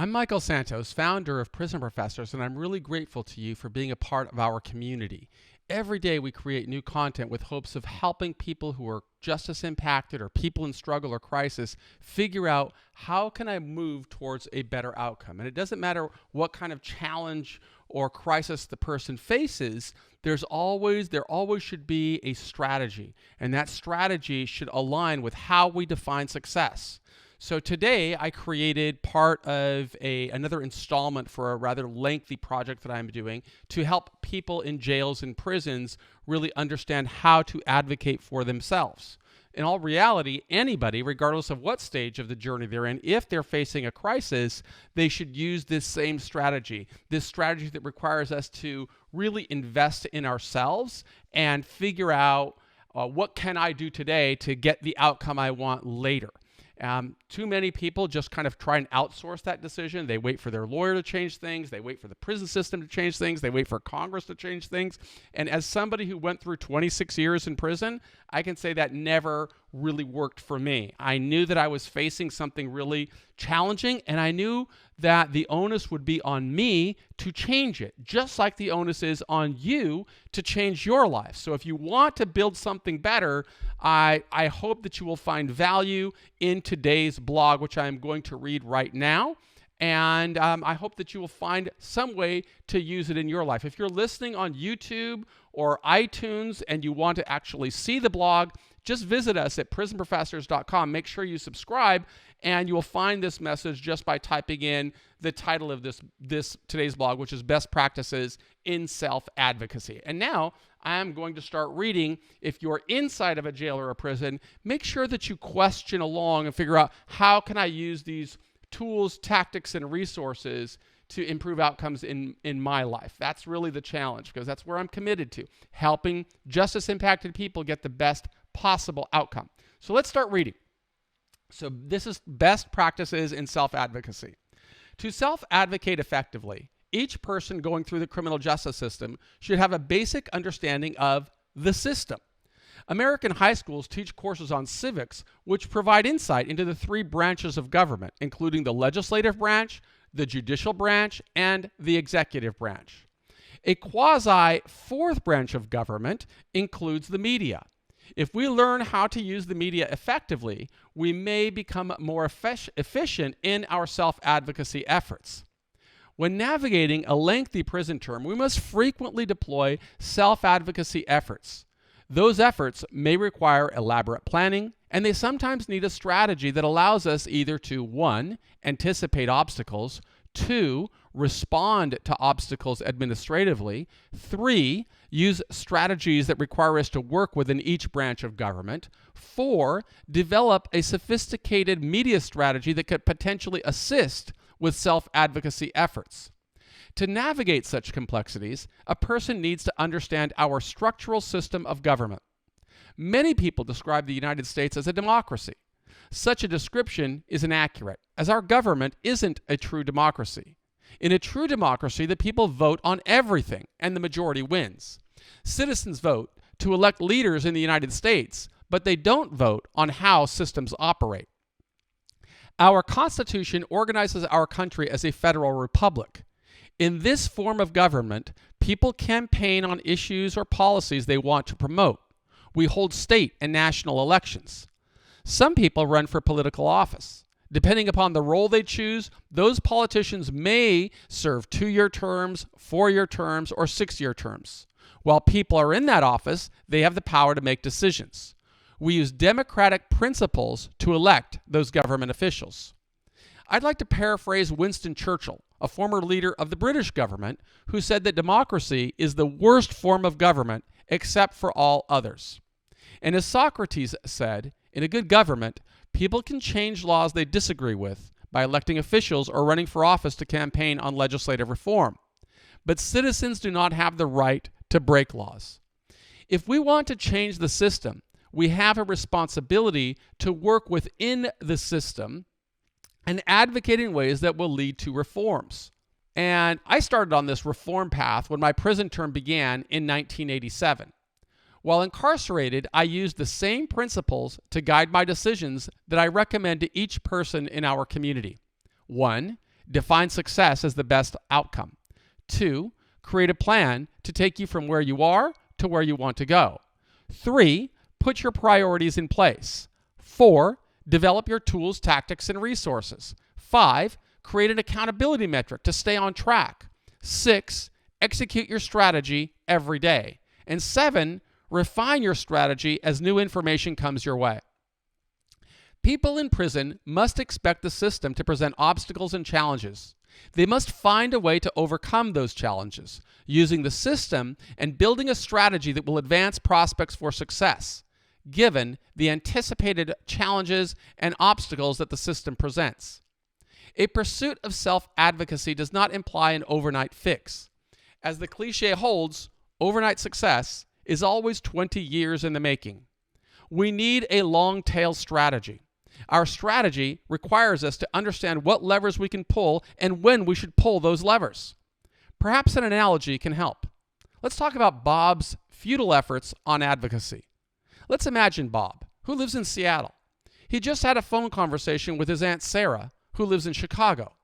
I'm Michael Santos, founder of Prison Professors, and I'm really grateful to you for being a part of our community. Every day we create new content with hopes of helping people who are justice impacted or people in struggle or crisis figure out how can I move towards a better outcome. And it doesn't matter what kind of challenge or crisis the person faces, there always should be a strategy, and that strategy should align with how we define success. So today I created part of another installment for a rather lengthy project that I'm doing to help people in jails and prisons really understand how to advocate for themselves. In all reality, anybody, regardless of what stage of the journey they're in, if they're facing a crisis, they should use this same strategy, this strategy that requires us to really invest in ourselves and figure out what can I do today to get the outcome I want later. Too many people just kind of try and outsource that decision. They wait for their lawyer to change things. They wait for the prison system to change things. They wait for Congress to change things. And as somebody who went through 26 years in prison, I can say that never really worked for me. I knew that I was facing something really challenging, and I knew that the onus would be on me to change it, just like the onus is on you to change your life. So if you want to build something better, I hope that you will find value in today's blog, which I'm going to read right now. And I hope that you will find some way to use it in your life. If you're listening on YouTube or iTunes and you want to actually see the blog, just visit us at prisonprofessors.com. Make sure you subscribe, and you will find this message just by typing in the title of today's blog, which is Best Practices in Self-Advocacy. And now I'm going to start reading. If you're inside of a jail or a prison, make sure that you question along and figure out, how can I use these tools, tactics, and resources to improve outcomes in my life? That's really the challenge, because that's where I'm committed to, helping justice-impacted people get the best possible outcome. So let's start reading. So this is Best Practices in Self-Advocacy. To self-advocate effectively, each person going through the criminal justice system should have a basic understanding of the system. American high schools teach courses on civics, which provide insight into the three branches of government, including the legislative branch, the judicial branch, and the executive branch. A quasi-fourth branch of government includes the media. If we learn how to use the media effectively, we may become more efficient in our self-advocacy efforts. When navigating a lengthy prison term, we must frequently deploy self-advocacy efforts. Those efforts may require elaborate planning, and they sometimes need a strategy that allows us either to 1. Anticipate obstacles, 2. Respond to obstacles administratively, 3. Use strategies that require us to work within each branch of government, 4. Develop a sophisticated media strategy that could potentially assist with self-advocacy efforts. To navigate such complexities, a person needs to understand our structural system of government. Many people describe the United States as a democracy. Such a description is inaccurate, as our government isn't a true democracy. In a true democracy, the people vote on everything, and the majority wins. Citizens vote to elect leaders in the United States, but they don't vote on how systems operate. Our Constitution organizes our country as a federal republic. In this form of government, people campaign on issues or policies they want to promote. We hold state and national elections. Some people run for political office. Depending upon the role they choose, those politicians may serve 2-year terms, 4-year terms, or 6-year terms. While people are in that office, they have the power to make decisions. We use democratic principles to elect those government officials. I'd like to paraphrase Winston Churchill, a former leader of the British government, who said that democracy is the worst form of government except for all others. And as Socrates said, in a good government, people can change laws they disagree with by electing officials or running for office to campaign on legislative reform. But citizens do not have the right to break laws. If we want to change the system, we have a responsibility to work within the system and advocate in ways that will lead to reforms. And I started on this reform path when my prison term began in 1987. While incarcerated, I used the same principles to guide my decisions that I recommend to each person in our community. 1. Define success as the best outcome. 2. Create a plan to take you from where you are to where you want to go. 3. Put your priorities in place. 4. Develop your tools, tactics, and resources. 5. Create an accountability metric to stay on track. 6. Execute your strategy every day. And 7. Refine your strategy as new information comes your way. People in prison must expect the system to present obstacles and challenges. They must find a way to overcome those challenges, using the system and building a strategy that will advance prospects for success, given the anticipated challenges and obstacles that the system presents. A pursuit of self-advocacy does not imply an overnight fix. As the cliche holds, overnight success is always 20 years in the making. We need a long-tail strategy. Our strategy requires us to understand what levers we can pull and when we should pull those levers. Perhaps an analogy can help. Let's talk about Bob's futile efforts on advocacy. Let's imagine Bob, who lives in Seattle. He just had a phone conversation with his Aunt Sarah, who lives in Chicago.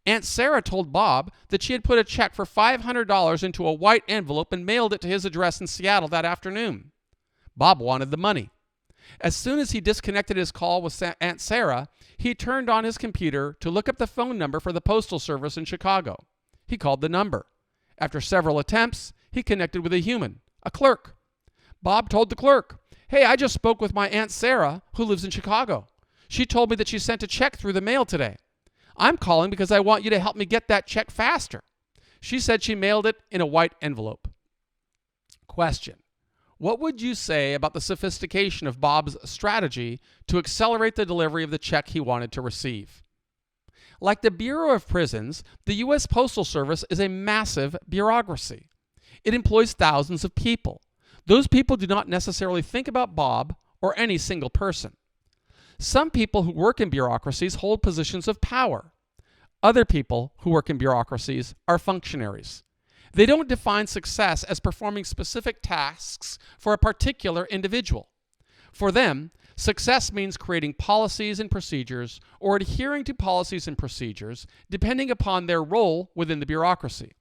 Aunt Sarah told Bob that she had put a check for $500 into a white envelope and mailed it to his address in Seattle that afternoon. Bob wanted the money. As soon as he disconnected his call with Aunt Sarah, he turned on his computer to look up the phone number for the Postal Service in Chicago. He called the number. After several attempts, he connected with a human, a clerk. Bob told the clerk, "Hey, I just spoke with my Aunt Sarah, who lives in Chicago. She told me that she sent a check through the mail today. I'm calling because I want you to help me get that check faster. She said she mailed it in a white envelope." Question: what would you say about the sophistication of Bob's strategy to accelerate the delivery of the check he wanted to receive? Like the Bureau of Prisons, the U.S. Postal Service is a massive bureaucracy. It employs thousands of people. Those people do not necessarily think about Bob or any single person. Some people who work in bureaucracies hold positions of power. Other people who work in bureaucracies are functionaries. They don't define success as performing specific tasks for a particular individual. For them, success means creating policies and procedures or adhering to policies and procedures depending upon their role within the bureaucracy.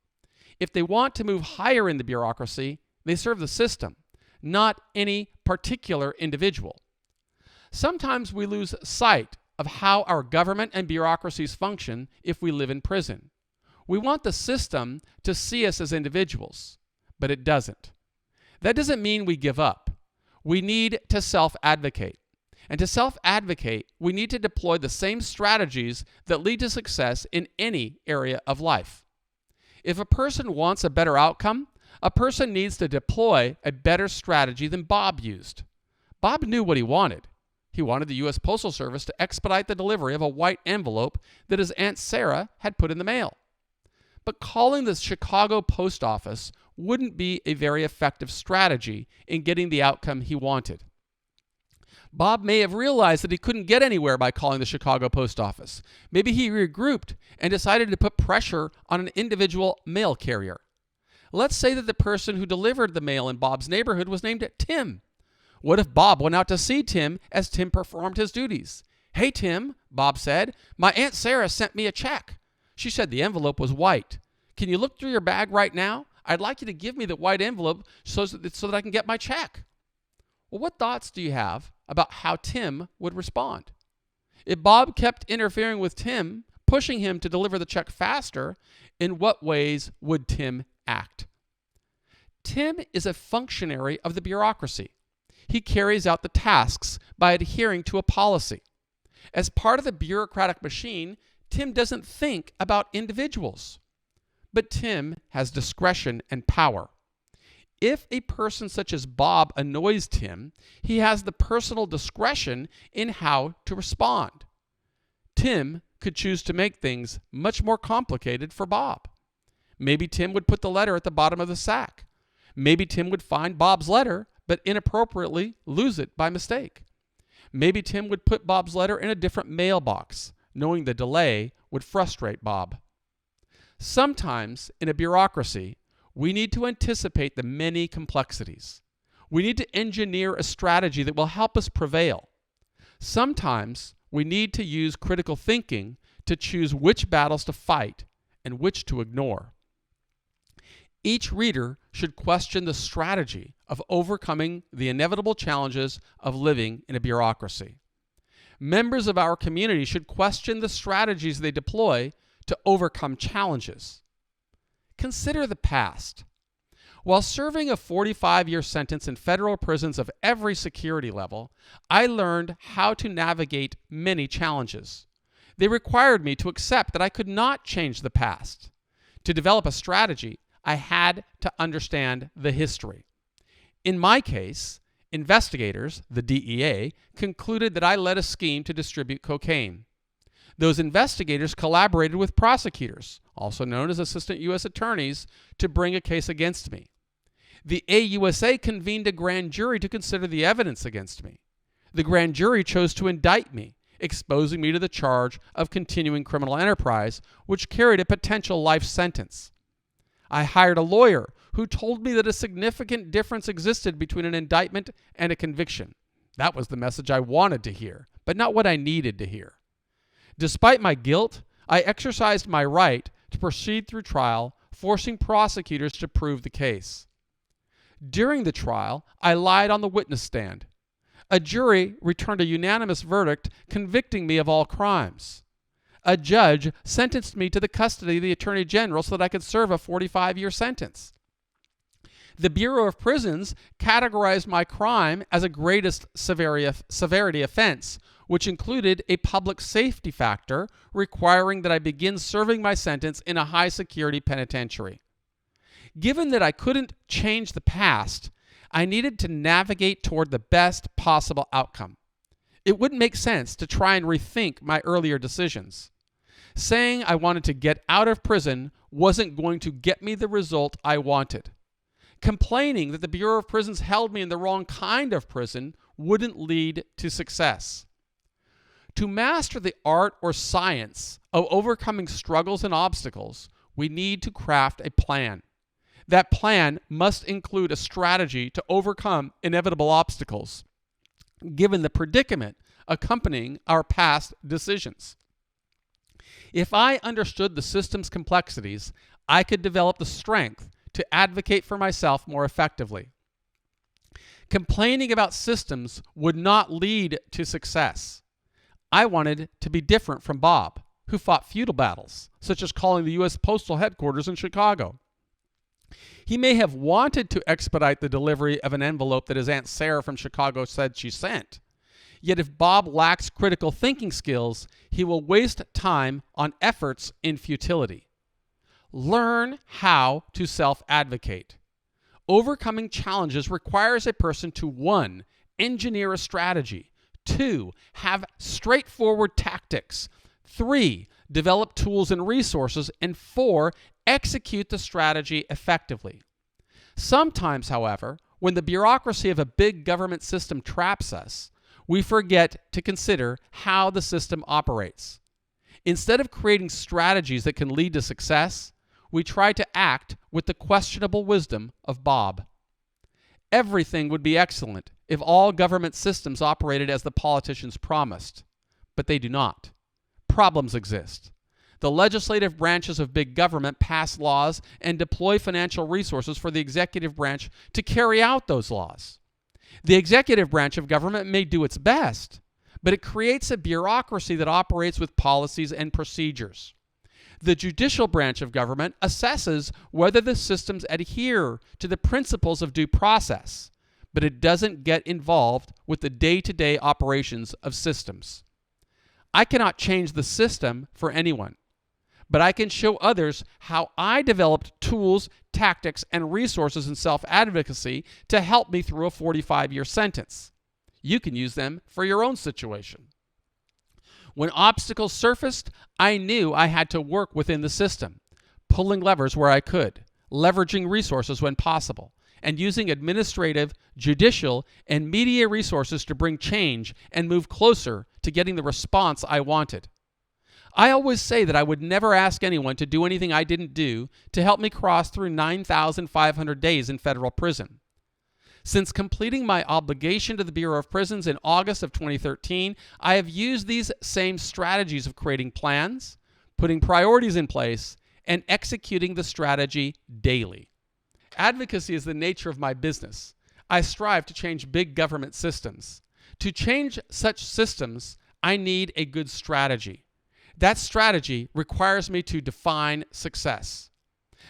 If they want to move higher in the bureaucracy, they serve the system, not any particular individual. Sometimes we lose sight of how our government and bureaucracies function if we live in prison. We want the system to see us as individuals, but it doesn't. That doesn't mean we give up. We need to self-advocate. And to self-advocate, we need to deploy the same strategies that lead to success in any area of life. If a person wants a better outcome, a person needs to deploy a better strategy than Bob used. Bob knew what he wanted. He wanted the U.S. Postal Service to expedite the delivery of a white envelope that his Aunt Sarah had put in the mail. But calling the Chicago post office wouldn't be a very effective strategy in getting the outcome he wanted. Bob may have realized that he couldn't get anywhere by calling the Chicago post office. Maybe he regrouped and decided to put pressure on an individual mail carrier. Let's say that the person who delivered the mail in Bob's neighborhood was named Tim. What if Bob went out to see Tim as Tim performed his duties? "Hey, Tim," Bob said, "my Aunt Sarah sent me a check. She said the envelope was white. Can you look through your bag right now? I'd like you to give me the white envelope so that I can get my check." Well, what thoughts do you have about how Tim would respond? If Bob kept interfering with Tim, pushing him to deliver the check faster, in what ways would Tim act? Tim is a functionary of the bureaucracy. He carries out the tasks by adhering to a policy. As part of the bureaucratic machine, Tim doesn't think about individuals. But Tim has discretion and power. If a person such as Bob annoys Tim, he has the personal discretion in how to respond. Tim could choose to make things much more complicated for Bob. Maybe Tim would put the letter at the bottom of the sack. Maybe Tim would find Bob's letter but inappropriately lose it by mistake. Maybe Tim would put Bob's letter in a different mailbox, knowing the delay would frustrate Bob. Sometimes in a bureaucracy, we need to anticipate the many complexities. We need to engineer a strategy that will help us prevail. Sometimes we need to use critical thinking to choose which battles to fight and which to ignore. Each reader should question the strategy of overcoming the inevitable challenges of living in a bureaucracy. Members of our community should question the strategies they deploy to overcome challenges. Consider the past. While serving a 45-year sentence in federal prisons of every security level, I learned how to navigate many challenges. They required me to accept that I could not change the past. To develop a strategy, I had to understand the history. In my case, investigators, the DEA, concluded that I led a scheme to distribute cocaine. Those investigators collaborated with prosecutors, also known as assistant U.S. attorneys, to bring a case against me. The AUSA convened a grand jury to consider the evidence against me. The grand jury chose to indict me, exposing me to the charge of continuing criminal enterprise, which carried a potential life sentence. I hired a lawyer who told me that a significant difference existed between an indictment and a conviction. That was the message I wanted to hear, but not what I needed to hear. Despite my guilt, I exercised my right to proceed through trial, forcing prosecutors to prove the case. During the trial, I lied on the witness stand. A jury returned a unanimous verdict convicting me of all crimes. A judge sentenced me to the custody of the Attorney General so that I could serve a 45-year sentence. The Bureau of Prisons categorized my crime as a greatest severity offense, which included a public safety factor requiring that I begin serving my sentence in a high-security penitentiary. Given that I couldn't change the past, I needed to navigate toward the best possible outcome. It wouldn't make sense to try and rethink my earlier decisions. Saying I wanted to get out of prison wasn't going to get me the result I wanted. Complaining that the Bureau of Prisons held me in the wrong kind of prison wouldn't lead to success. To master the art or science of overcoming struggles and obstacles, we need to craft a plan. That plan must include a strategy to overcome inevitable obstacles, given the predicament accompanying our past decisions. If I understood the system's complexities, I could develop the strength to advocate for myself more effectively. Complaining about systems would not lead to success. I wanted to be different from Bob, who fought feudal battles, such as calling the U.S. Postal Headquarters in Chicago. He may have wanted to expedite the delivery of an envelope that his Aunt Sarah from Chicago said she sent. Yet if Bob lacks critical thinking skills, he will waste time on efforts in futility. Learn how to self-advocate. Overcoming challenges requires a person to 1. Engineer a strategy, 2. Have straightforward tactics, 3. Develop tools and resources, and 4. Execute the strategy effectively. Sometimes, however, when the bureaucracy of a big government system traps us, we forget to consider how the system operates. Instead of creating strategies that can lead to success, we try to act with the questionable wisdom of Bob. Everything would be excellent if all government systems operated as the politicians promised, but they do not. Problems exist. The legislative branches of big government pass laws and deploy financial resources for the executive branch to carry out those laws. The executive branch of government may do its best, but it creates a bureaucracy that operates with policies and procedures. The judicial branch of government assesses whether the systems adhere to the principles of due process, but it doesn't get involved with the day-to-day operations of systems. I cannot change the system for anyone, but I can show others how I developed tools, tactics, and resources in self-advocacy to help me through a 45-year sentence. You can use them for your own situation. When obstacles surfaced, I knew I had to work within the system, pulling levers where I could, leveraging resources when possible, and using administrative, judicial, and media resources to bring change and move closer to getting the response I wanted. I always say that I would never ask anyone to do anything I didn't do to help me cross through 9,500 days in federal prison. Since completing my obligation to the Bureau of Prisons in August of 2013, I have used these same strategies of creating plans, putting priorities in place, and executing the strategy daily. Advocacy is the nature of my business. I strive to change big government systems. To change such systems, I need a good strategy. That strategy requires me to define success.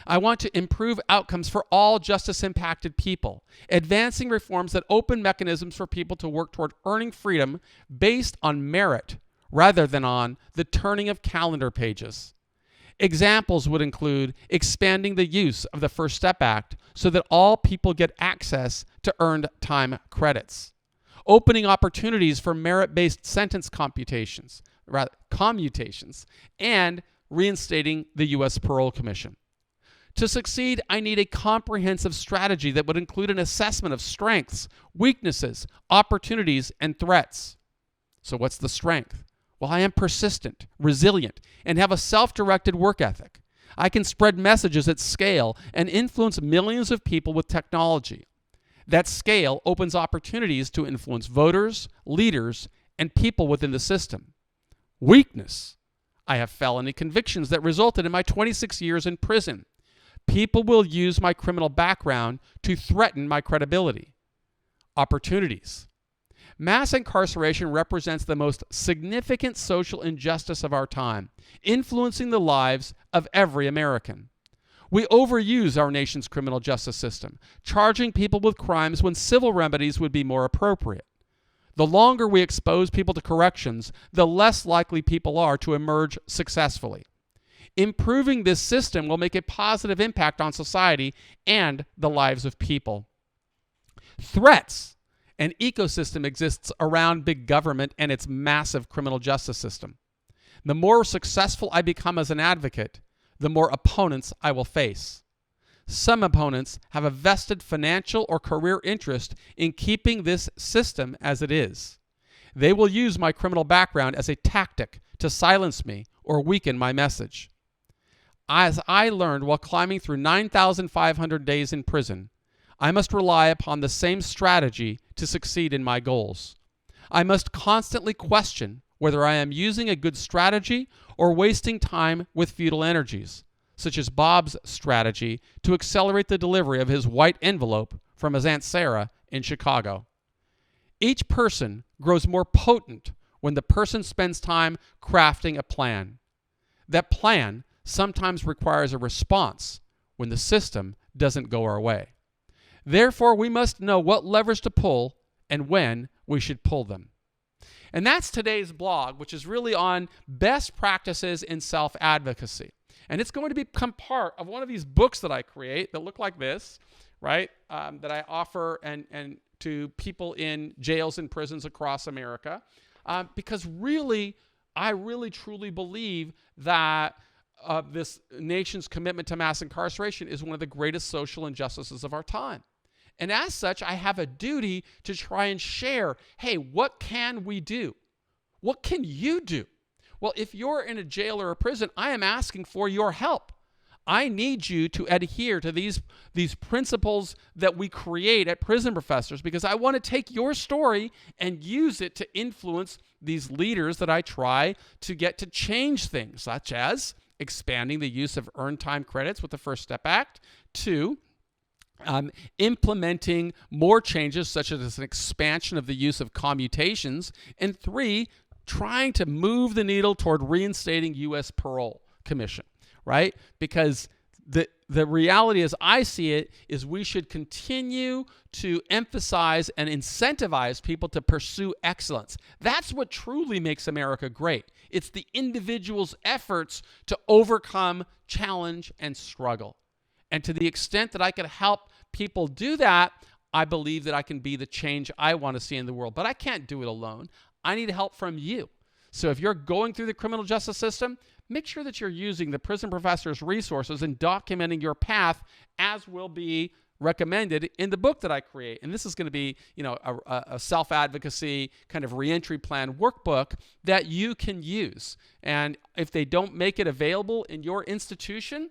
I want to improve outcomes for all justice-impacted people, advancing reforms that open mechanisms for people to work toward earning freedom based on merit rather than on the turning of calendar pages. Examples would include expanding the use of the First Step Act so that all people get access to earned time credits, opening opportunities for merit-based sentence commutations, and reinstating the U.S. Parole Commission. To succeed, I need a comprehensive strategy that would include an assessment of strengths, weaknesses, opportunities, and threats. So what's the strength? Well, I am persistent, resilient, and have a self-directed work ethic. I can spread messages at scale and influence millions of people with technology. That scale opens opportunities to influence voters, leaders, and people within the system. Weakness. I have felony convictions that resulted in my 26 years in prison. People will use my criminal background to threaten my credibility. Opportunities. Mass incarceration represents the most significant social injustice of our time, influencing the lives of every American. We overuse our nation's criminal justice system, charging people with crimes when civil remedies would be more appropriate. The longer we expose people to corrections, the less likely people are to emerge successfully. Improving this system will make a positive impact on society and the lives of people. Threats. An ecosystem exists around big government and its massive criminal justice system. The more successful I become as an advocate, the more opponents I will face. Some opponents have a vested financial or career interest in keeping this system as it is. They will use my criminal background as a tactic to silence me or weaken my message. As I learned while climbing through 9,500 days in prison, I must rely upon the same strategy to succeed in my goals. I must constantly question whether I am using a good strategy or wasting time with futile energies, such as Bob's strategy to accelerate the delivery of his white envelope from his Aunt Sarah in Chicago. Each person grows more potent when the person spends time crafting a plan. That plan sometimes requires a response when the system doesn't go our way. Therefore, we must know what levers to pull and when we should pull them. And that's today's blog, which is really on best practices in self-advocacy. And it's going to become part of one of these books that I create that look like this, right? That I offer and to people in jails and prisons across America. Because really, I really truly believe that this nation's commitment to mass incarceration is one of the greatest social injustices of our time. And as such, I have a duty to try and share, hey, what can we do? What can you do? Well, if you're in a jail or a prison, I am asking for your help. I need you to adhere to these principles that we create at Prison Professors, because I want to take your story and use it to influence these leaders that I try to get to change things, such as expanding the use of earned time credits with the First Step Act, 2, implementing more changes such as an expansion of the use of commutations, and 3, trying to move the needle toward reinstating U.S. Parole Commission, right? Because the reality as I see it is we should continue to emphasize and incentivize people to pursue excellence. That's what truly makes America great. It's the individual's efforts to overcome challenge and struggle. And to the extent that I can help people do that, I believe that I can be the change I want to see in the world. But I can't do it alone. I need help from you. So if you're going through the criminal justice system, make sure that you're using the Prison Professors resources and documenting your path, as will be recommended in the book that I create. And this is going to be, a self-advocacy kind of reentry plan workbook that you can use. And if they don't make it available in your institution,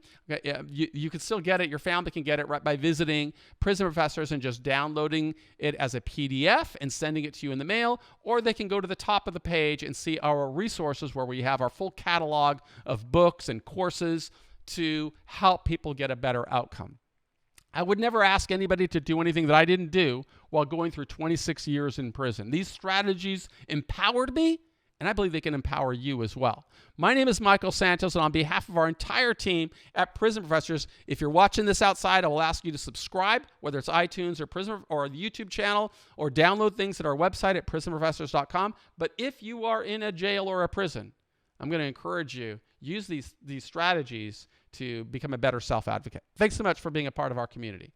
you can still get it. Your family can get it right by visiting Prison Professors and just downloading it as a PDF and sending it to you in the mail. Or they can go to the top of the page and see our resources where we have our full catalog of books and courses to help people get a better outcome. I would never ask anybody to do anything that I didn't do while going through 26 years in prison. These strategies empowered me, and I believe they can empower you as well. My name is Michael Santos, and on behalf of our entire team at Prison Professors, if you're watching this outside, I will ask you to subscribe, whether it's iTunes or Prison or the YouTube channel, or download things at our website at prisonprofessors.com. But if you are in a jail or a prison, I'm going to encourage you, use these strategies to become a better self-advocate. Thanks so much for being a part of our community.